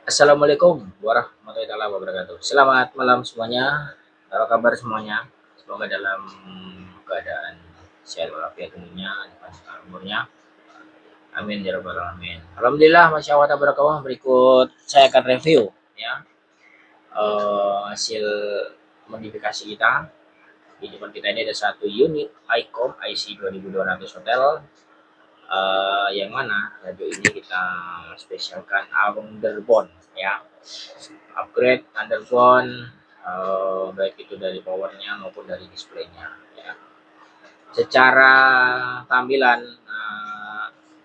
Assalamualaikum warahmatullahi wabarakatuh. Selamat malam semuanya. Apa kabar semuanya? Semoga dalam keadaan sehat walafiat tentunya, panjang umurnya. Amin ya rabbal alamin. Alhamdulillah, masya Allah tabarakallah. Berikut saya akan review ya hasil modifikasi kita. Di depan kita ini ada satu unit ICOM IC 2200 Hotel, yang mana radio ini kita spesialkan underbone ya, upgrade underbone, baik itu dari powernya maupun dari displaynya ya. Secara tampilan,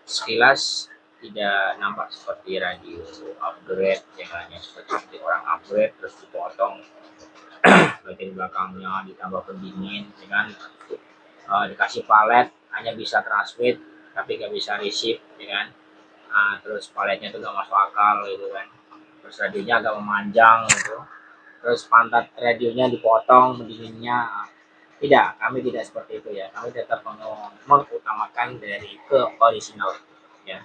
sekilas tidak nampak seperti radio upgrade yang hanya seperti orang upgrade terus dipotong bagian belakangnya ditambah pendingin dengan dikasih palet hanya bisa transmit tapi nggak bisa receive ya kan. Terus paletnya itu nggak masuk akal gitu kan, terus radionya agak memanjang gitu, terus pantat radionya dipotong pendinginnya. Tidak, kami tidak seperti itu ya, kami tetap mengutamakan dari ke original ya.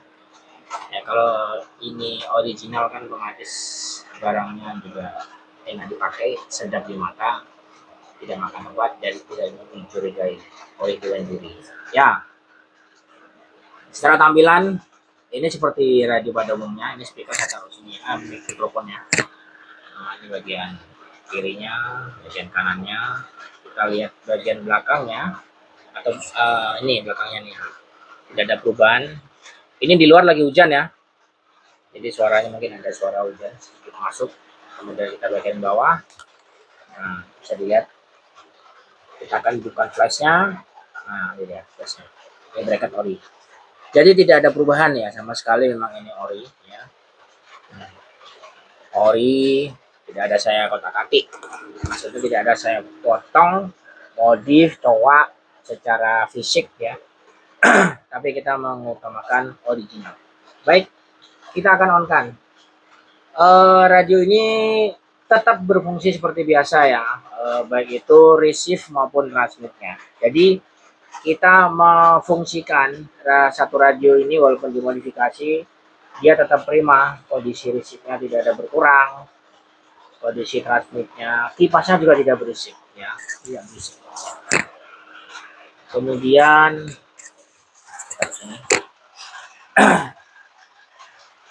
Ya kalau ini original kan otomatis barangnya juga enak dipakai, sedap di mata, tidak makan obat dan tidak mencurigai oleh tuan diri ya. Secara tampilan ini seperti radio pada umumnya. Ini speaker saya taruh sini ya, mikrofonnya. Ini bagian kirinya, bagian kanannya. Kita lihat bagian belakangnya atau ini belakangnya nih. Tidak ada perubahan. Ini di luar lagi hujan ya. Jadi suaranya mungkin ada suara hujan sedikit masuk. Kemudian kita bagian bawah. Nah, bisa dilihat. Kita akan hidupkan flashnya. Nah, ini dia flashnya. Ini bracket ori. Jadi tidak ada perubahan ya sama sekali, memang ini ori ya. Ori, tidak ada saya kotak-katik. Maksudnya tidak ada saya potong, modif, coak secara fisik ya. Tapi kita mengutamakan original. Baik, kita akan on kan. Radio ini tetap berfungsi seperti biasa ya, baik itu receive maupun transmitnya. Jadi kita memfungsikan satu radio ini walaupun dimodifikasi, dia tetap prima, kondisi receive-nya tidak ada berkurang, kondisi transmitnya, kipasnya juga tidak berisik ya, tidak berisik. Kemudian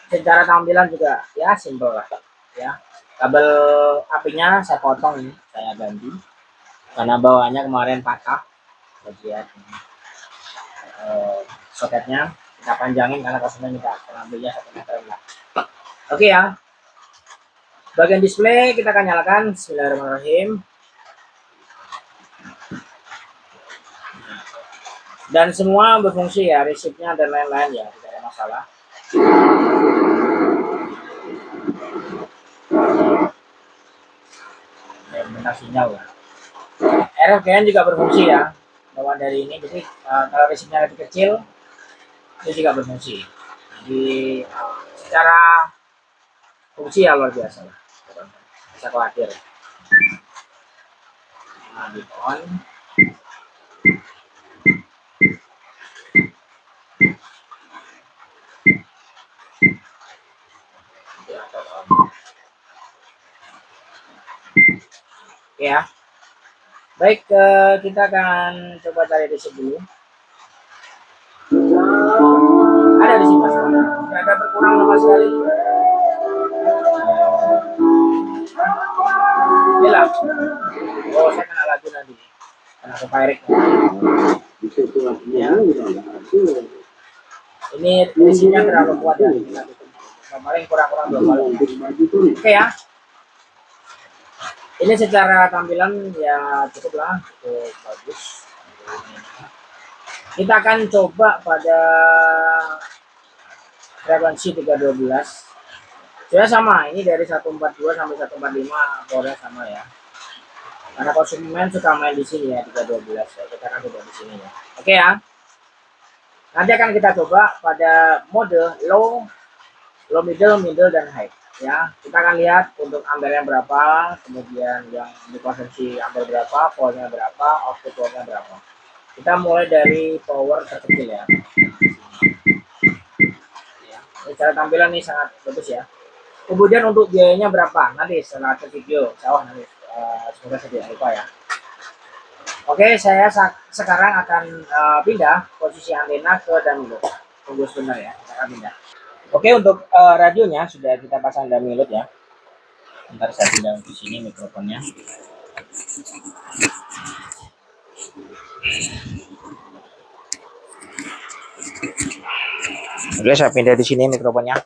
secara tampilan juga ya simple lah ya. Kabel apinya saya potong, ini saya ganti karena bawahnya kemarin patah bagian soketnya, kita panjangin karena customer minta pengambilnya 1 meter lah. Oke ya. Bagian display kita akan nyalakan. Bismillahirrahmanirrahim. Dan semua berfungsi ya, receive-nya dan lain-lain ya, tidak ada masalah. Benar sinyal ya. RFGN juga berfungsi ya, bawaan dari ini. Jadi kalau receive-nya lebih kecil, itu juga berfungsi. Jadi secara fungsi ya luar biasa lah. Bisa khawatir. Nah, di on. Ya, baik, kita akan coba cari di dulu. Ada di sini mas, tidak ada berkurang sama sekali. Hilang. Oh, saya kena lagi nanti, kena ke pirate ya. Ini isinya terlalu kuat ya, paling kurang-kurang 2 kali. Oke ya, ini secara tampilan ya cukup lah, cukup bagus. Kita akan coba pada frekuensi 312. Sudah sama, ini dari 142 sampai 145 powernya sama ya. Karena konsumen suka main di sini ya 312 ya, kita kan sudah di sini ya. Oke ya. Nanti akan kita coba pada mode low, middle, dan high ya. Kita akan lihat untuk ampere berapa, kemudian yang di konsumsi ampere berapa, powernya berapa, output powernya berapa. Kita mulai dari power terkecil ya. Cara tampilan ini sangat bagus ya. Kemudian untuk biayanya berapa? Nanti setelah akhir video, nanti semoga saya tidak lupa ya. Oke, saya sekarang akan pindah posisi antena ke Damilot. Tunggu sebentar ya, saya akan pindah. Oke, untuk radionya sudah kita pasang Damilot ya. Ntar saya pindah di sini mikrofonnya. Oke, saya pindah di sini mikrofonnya.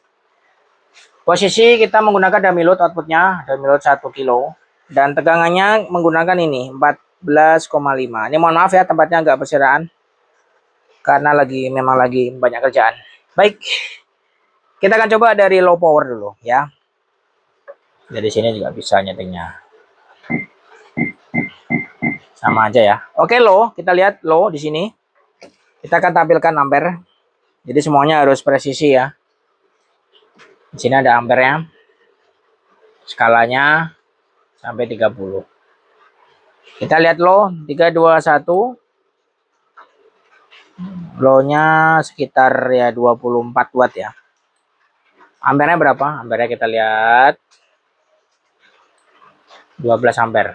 Posisi kita menggunakan Damilot, outputnya Damilot 1 kilo dan tegangannya menggunakan ini 14,5. Ini mohon maaf ya, tempatnya agak berserakan karena memang lagi banyak kerjaan. Baik, kita akan coba dari low power dulu ya. Dari sini juga bisa nyetingnya. Sama aja ya. Oke, low, kita lihat low di sini. Kita akan tampilkan ampere. Jadi semuanya harus presisi ya. Di sini ada ampernya. Skalanya sampai 30. Kita lihat low 321. Low-nya sekitar ya 24 watt ya. Ampernya berapa? Ampernya kita lihat 12 ampere.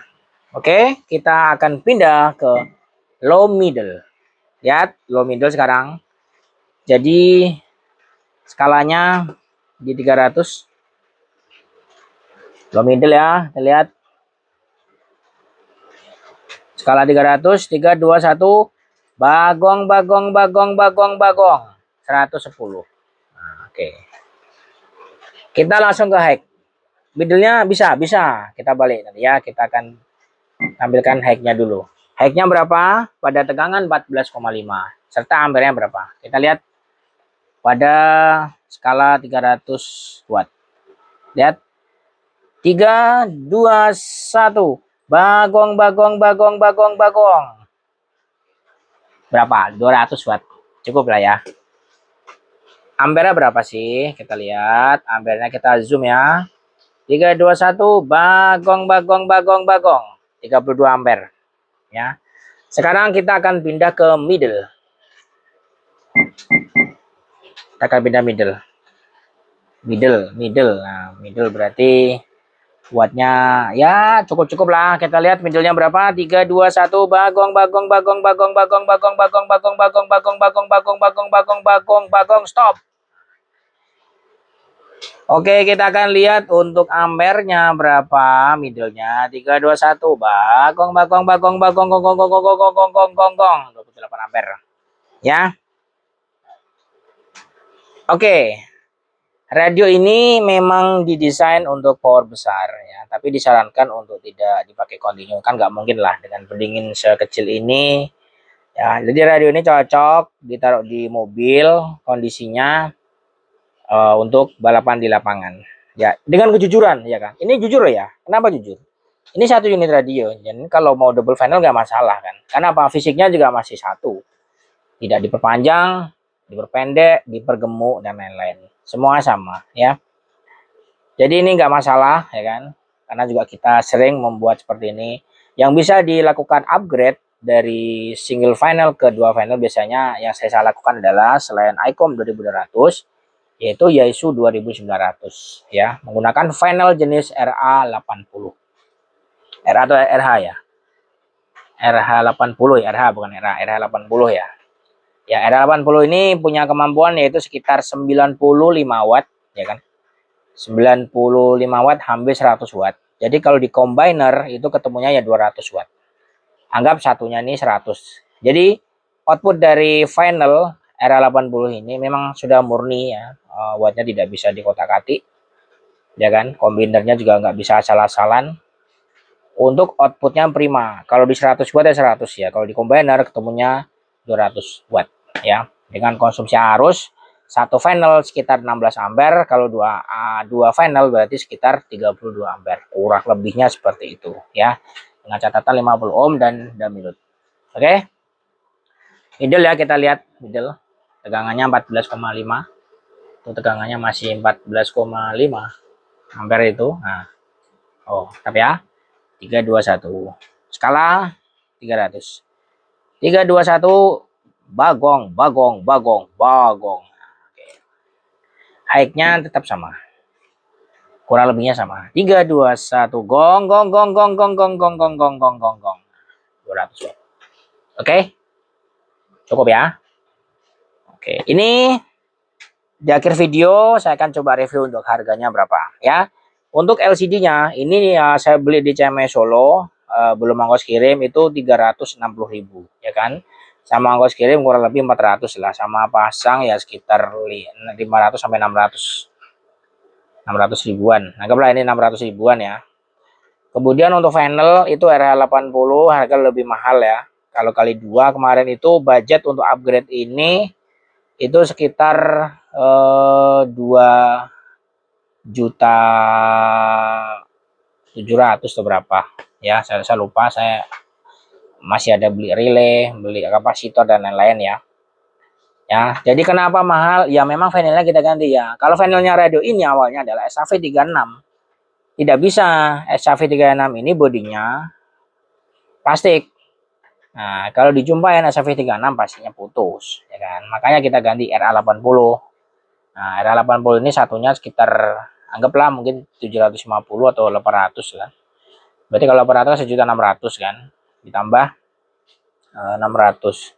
Oke, kita akan pindah ke low middle. Lihat low middle sekarang. Jadi skalanya di 300. Low middle ya, kita lihat. Skala 300, 3, 2, 1. Bagong, bagong, bagong, bagong, bagong. 110. Nah, oke. Kita langsung ke high. Middle-nya bisa. Kita balik nanti ya. Kita akan tampilkan high-nya dulu. High-nya berapa? Pada tegangan 14,5. Serta ampernya berapa? Kita lihat pada skala 300 watt. Lihat. 3, 2, 1. Bagong, bagong, bagong, bagong, bagong. Berapa? 200 watt. Cukup lah ya. Ampernya berapa sih? Kita lihat. Ampernya kita zoom ya. 3, 2, 1. Bagong, bagong, bagong, bagong. 32 ampere. Ya. Sekarang kita akan pindah ke middle. Kita akan pindah middle. Middle. Nah, middle berarti wattnya ya cukup lah. Kita lihat middlenya berapa? 3, 2, 1. Bagong, bagong, bagong, bagong, bagong, bagong, bagong, bagong, bagong, bagong, bagong, bagong, bagong, bagong, bagong, bagong, stop. Oke, kita akan lihat untuk ampernya berapa. Middlenya 3, 2, 1. Bagong, bagong, bagong, bagong, gong, gong, gong, gong, gong, gong, gong, gong, gong. 28 ampere. Ya. Oke. Radio ini memang didesain untuk power besar ya, tapi disarankan untuk tidak dipakai kontinu, kan nggak mungkin lah dengan pendingin sekecil ini ya. Jadi radio ini cocok ditaruh di mobil, kondisinya untuk balapan di lapangan ya, dengan kejujuran ya kan. Ini jujur ya. Kenapa jujur? Ini satu unit radio, jadi kalau mau double final nggak masalah kan, karena apa, fisiknya juga masih satu, tidak diperpanjang, diperpendek, dipergemuk dan lain-lain, semua sama ya. Jadi ini nggak masalah ya kan, karena juga kita sering membuat seperti ini. Yang bisa dilakukan upgrade dari single final ke dua final biasanya yang saya lakukan adalah selain ICOM 2200 yaitu Yaesu 2900 ya, menggunakan final jenis RA80. RA atau RH ya? RH80 ya, RH bukan RA, RH80 ya. Ya, RH80 ini punya kemampuan yaitu sekitar 95 watt ya kan. 95 watt hampir 100 watt. Jadi kalau di combiner itu ketemunya ya 200 watt. Anggap satunya ini 100. Jadi output dari final RA80 ini memang sudah murni ya. Wattnya tidak bisa dikotak-katik. Ya kan, kombinernya juga nggak bisa asal-asalan. Untuk outputnya prima. Kalau di 100 watt ya 100 ya. Kalau di combiner ketemunya 200 watt ya. Dengan konsumsi arus satu final sekitar 16 ampere, kalau dua final berarti sekitar 32 ampere. Kurang lebihnya seperti itu ya. Dengan catatan 50 ohm dan Damilot. Oke. Middle ya, kita lihat middle. Tegangannya 14,5. Itu tegangannya masih 14,5 ampere itu. Nah. Oh, tapi ya. 3, 2, 1. Skala 300. 3, 2, 1. Bagong, bagong, bagong, bagong. High-nya tetap sama. Kurang lebihnya sama. 3, 2, 1, gong, gong, gong, gong, gong, gong, gong, gong, gong, gong, gong, gong. 200 watt. Oke, cukup ya. Oke, ini di akhir video saya akan coba review untuk harganya berapa ya. Untuk LCD-nya ini ya saya beli di CME Solo, belum ongkos kirim itu 360.000 ya kan. Sama ongkos kirim kurang lebih 400 lah, sama pasang ya sekitar 500 sampai 600 ribuan. Anggaplah ini 600 ribuan ya. Kemudian untuk panel itu RH80 harga lebih mahal ya. Kalau kali 2 kemarin itu budget untuk upgrade ini itu sekitar 2.700.000 atau berapa ya, saya lupa, saya masih ada beli relay, beli kapasitor dan lain-lain ya. Ya, jadi kenapa mahal? Ya memang panelnya kita ganti ya. Kalau panelnya radio ini awalnya adalah SAV36. Tidak bisa, SAV36 ini bodinya plastik. Nah, kalau dijumpain SAV36 pastinya putus, ya kan? Makanya kita ganti RA80. Nah, RA80 ini satunya sekitar anggaplah mungkin 750 atau 800 kan. Berarti kalau 800 1.600.000 kan. Ditambah 600.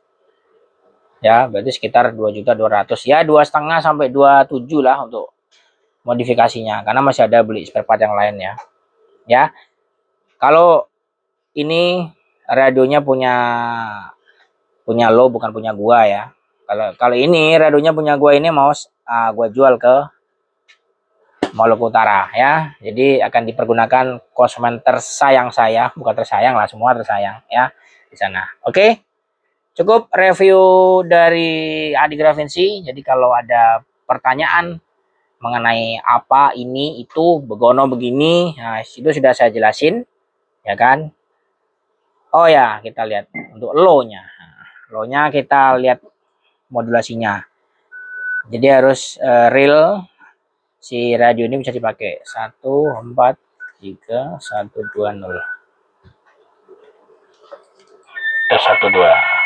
Ya, berarti sekitar 2.200.000. Ya, 2,5 sampai 27 lah untuk modifikasinya karena masih ada beli spare part yang lain ya. Ya. Kalau ini radionya punya lo, bukan punya gua ya. Kalau ini radionya punya gua, ini mau gua jual ke Maluku Utara ya. Jadi akan dipergunakan konsumen tersayang saya, bukan tersayang lah, semua tersayang ya di sana. Oke. Cukup review dari Adi Gravinsi. Jadi kalau ada pertanyaan mengenai apa ini itu begono begini, nah itu sudah saya jelasin ya kan. Oh ya, kita lihat untuk low-nya. Low-nya kita lihat modulasinya. Jadi harus real si radio ini bisa dipakai 143 120. Tes 12.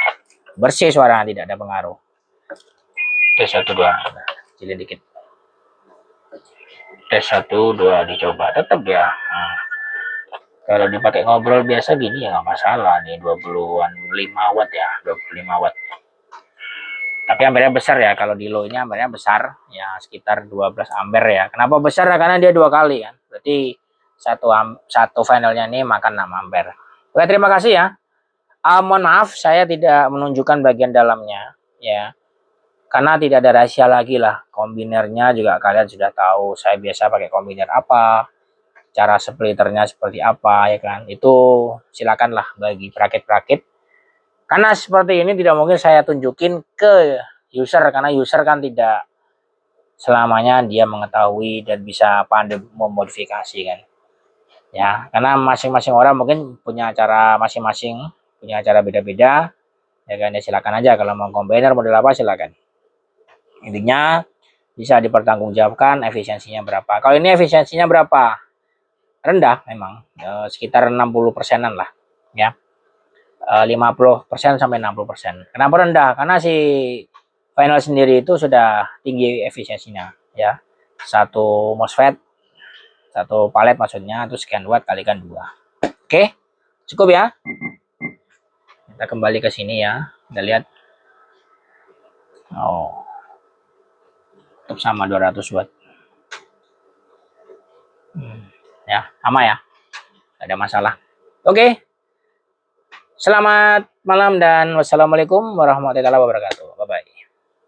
Bersih suara, tidak ada pengaruh. Tes 12. Cilin dikit. Tes 12 dicoba, tetap ya. Nah, kalau dipakai ngobrol biasa gini ya nggak masalah nih, 25 watt ya, 25 watt. Tapi ampernya besar ya, kalau di low-nya ampernya besar ya, sekitar 12 ampere ya. Kenapa besar? Karena dia 2 kali kan. Berarti satu panelnya ini makan 6 ampere. Oke, terima kasih ya. Mohon maaf saya tidak menunjukkan bagian dalamnya ya. Karena tidak ada rahasia lagi lah. Kombinernya juga kalian sudah tahu. Saya biasa pakai kombiner apa, cara splitternya seperti apa ya kan. Itu silakanlah bagi perakit-perakit. Karena seperti ini tidak mungkin saya tunjukin ke user, karena user kan tidak selamanya dia mengetahui dan bisa pandai memodifikasi kan. Ya, karena masing-masing orang mungkin punya cara masing-masing, punya cara beda-beda. Ya kan, ya silakan aja kalau mau kombiner model apa silakan. Intinya bisa dipertanggungjawabkan efisiensinya berapa. Kalau ini efisiensinya berapa? Rendah memang, sekitar 60%-an lah ya. 50% sampai 60%. Kenapa rendah? Karena si final sendiri itu sudah tinggi efisiensinya ya. Satu MOSFET, satu palet maksudnya, itu sekian watt kalikan 2. Oke, cukup ya. Kita kembali ke sini ya. Kita lihat. Oh, tetap sama 200 watt. Ya, sama ya. Tidak ada masalah. Oke. Selamat malam dan wassalamualaikum warahmatullahi wabarakatuh.